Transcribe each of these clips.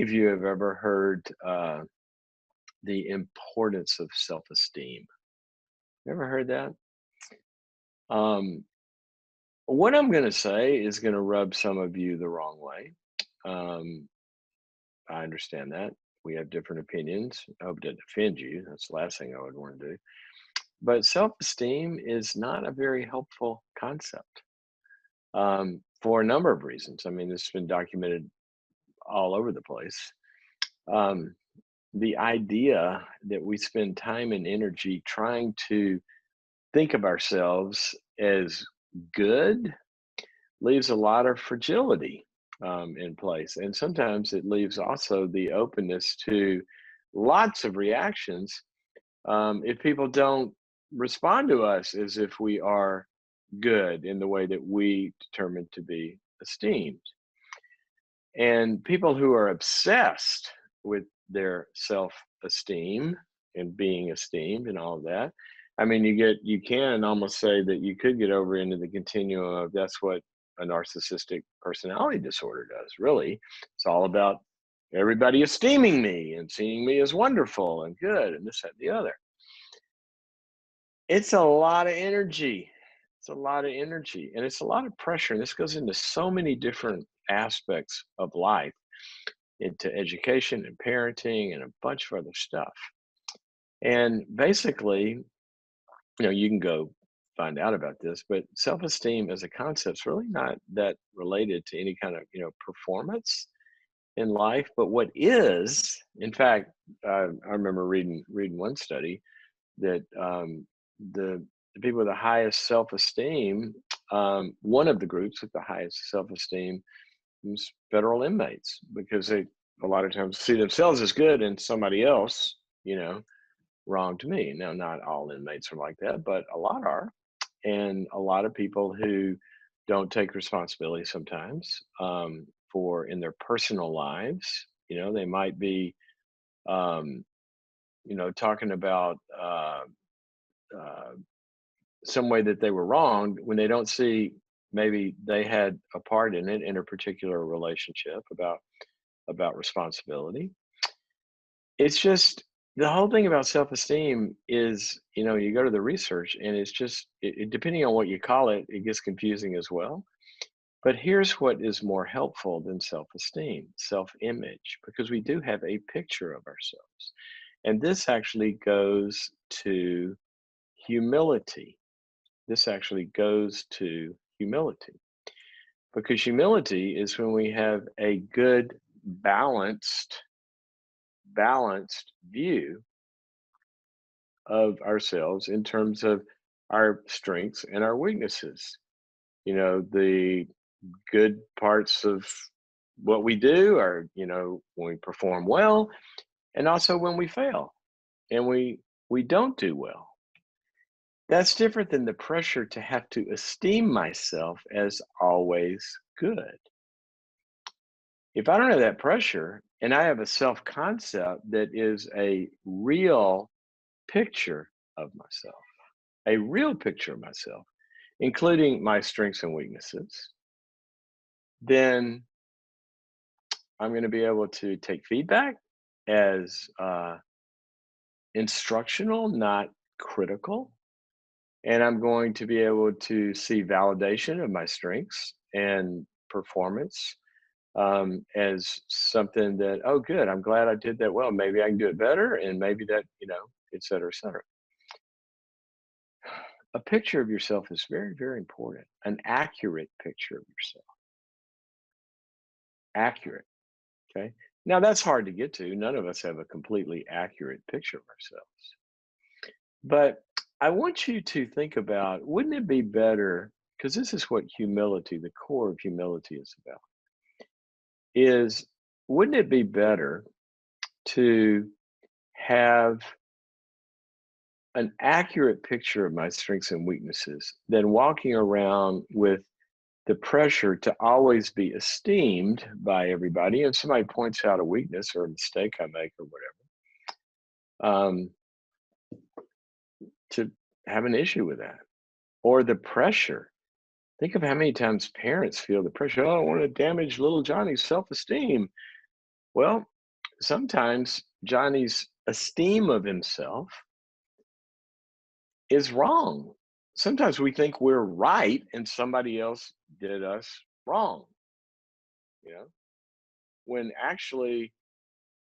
many of you have ever heard the importance of self-esteem? You ever heard that? Um, what I'm going to say is going to rub some of you the wrong way. Um, I understand that. We have different opinions. I hope it doesn't offend you. That's the last thing I would want to do. But self-esteem is not a very helpful concept for a number of reasons. I mean, this has been documented all over the place. Um, the idea that we spend time and energy trying to think of ourselves as good leaves a lot of fragility in place. And sometimes it leaves also the openness to lots of reactions if people don't respond to us as if we are good in the way that we determine to be esteemed. And people who are obsessed with their self-esteem and being esteemed and all of that, I mean, you can almost say that you could get over into the continuum of that's what a narcissistic personality disorder does, really. It's all about everybody esteeming me and seeing me as wonderful and good and this, that, and the other. It's a lot of energy. It's a lot of energy and it's a lot of pressure. And this goes into so many different aspects of life, into education and parenting and a bunch of other stuff. And basically, you can go find out about this, but self-esteem as a concept is really not that related to any kind of, performance in life. But what is, in fact, I remember reading one study that the the people with the highest self-esteem, one of the groups with the highest self-esteem was federal inmates because they a lot of times see themselves as good and somebody else, wronged me. Now, not all inmates are like that, but a lot are. And a lot of people who don't take responsibility sometimes for in their personal lives, they might be, um, talking about uh, some way that they were wronged when they don't see maybe they had a part in it in a particular relationship about responsibility. It's just the whole thing about self-esteem is, you go to the research and it's just depending on what you call it, it gets confusing as well. But here's what is more helpful than self-esteem: self-image, because we do have a picture of ourselves. And this actually goes to humility. This actually goes to humility because humility is when we have a good balanced view of ourselves in terms of our strengths and our weaknesses. The good parts of what we do are, when we perform well, and also when we fail and we don't do well. That's different than the pressure to have to esteem myself as always good. If I don't have that pressure and I have a self concept that is a real picture of myself, a real picture of myself, including my strengths and weaknesses, then I'm going to be able to take feedback as instructional, not critical. And I'm going to be able to see validation of my strengths and performance as something that, oh, good, I'm glad I did that well. Maybe I can do it better. And maybe that, et cetera, et cetera. A picture of yourself is very, very important. An accurate picture of yourself. Accurate. Okay. Now that's hard to get to. None of us have a completely accurate picture of ourselves. But I want you to think about, wouldn't it be better? Because this is what humility, the core of humility is about, is wouldn't it be better to have an accurate picture of my strengths and weaknesses than walking around with the pressure to always be esteemed by everybody? And somebody points out a weakness or a mistake I make or whatever, to have an issue with that, or the pressure. Think of how many times parents feel the pressure. Oh, I don't want to damage little Johnny's self-esteem. Well, sometimes Johnny's esteem of himself is wrong. Sometimes we think we're right and somebody else did us wrong, you know, when actually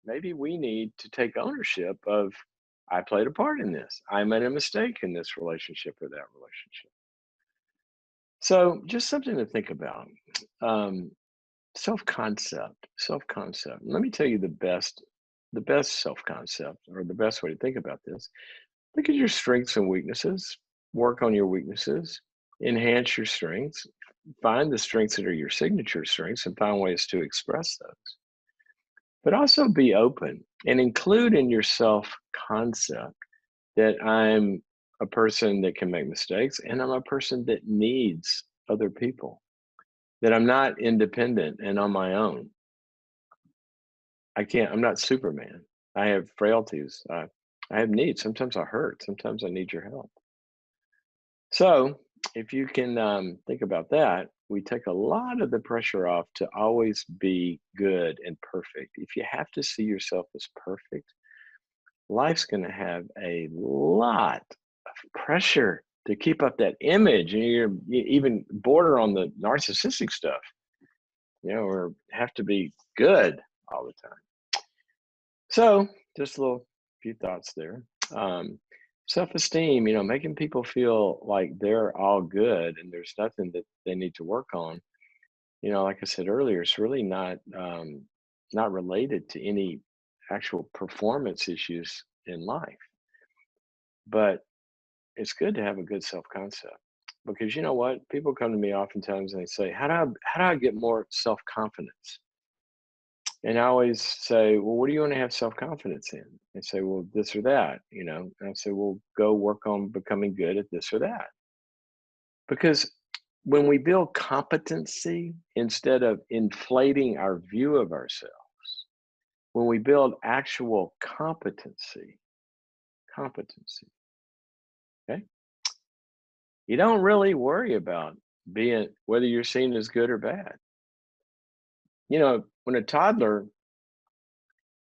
maybe we need to take ownership of I played a part in this. I made a mistake in this relationship or that relationship. So just something to think about. Um, self-concept. Let me tell you the best self-concept or the best way to think about this. Look at your strengths and weaknesses, work on your weaknesses, enhance your strengths, find the strengths that are your signature strengths and find ways to express those. But also be open and include in your self concept that I'm a person that can make mistakes and I'm a person that needs other people, that I'm not independent and on my own. I'm not Superman. I have frailties. I have needs. Sometimes I hurt. Sometimes I need your help. So, if you can think about that, we take a lot of the pressure off to always be good and perfect. If you have to see yourself as perfect, life's going to have a lot of pressure to keep up that image. And you even border on the narcissistic stuff, or have to be good all the time. So, just a little few thoughts there. Um, self-esteem, making people feel like they're all good and there's nothing that they need to work on. Like I said earlier, it's really not related to any actual performance issues in life, but it's good to have a good self-concept because you know what? People come to me oftentimes and they say, "How do I get more self-confidence?" And I always say, "Well, what do you want to have self-confidence in?" They say, "Well, this or that." And I say, "Well, go work on becoming good at this or that." Because when we build competency instead of inflating our view of ourselves, when we build actual competency, okay, you don't really worry about being whether you're seen as good or bad. When a toddler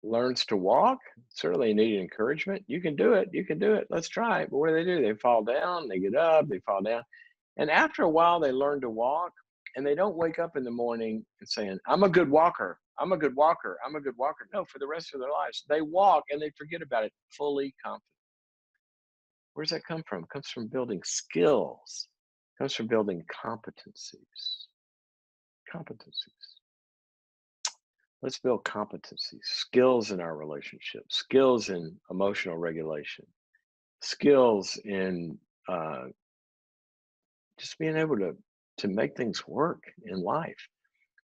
learns to walk, certainly need encouragement. You can do it. You can do it. Let's try it. But what do? They fall down, they get up, they fall down. And after a while, they learn to walk and they don't wake up in the morning and saying, I'm a good walker. I'm a good walker. I'm a good walker. No, for the rest of their lives, they walk and they forget about it fully confident. Where does that come from? It comes from building skills, it comes from building competencies. Competencies. Let's build competencies, skills in our relationships, skills in emotional regulation, skills in uh, just being able to make things work in life.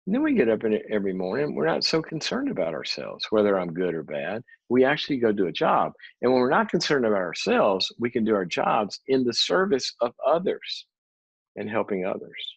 And then we get up in it every morning. We're not so concerned about ourselves, whether I'm good or bad. We actually go do a job. And when we're not concerned about ourselves, we can do our jobs in the service of others and helping others.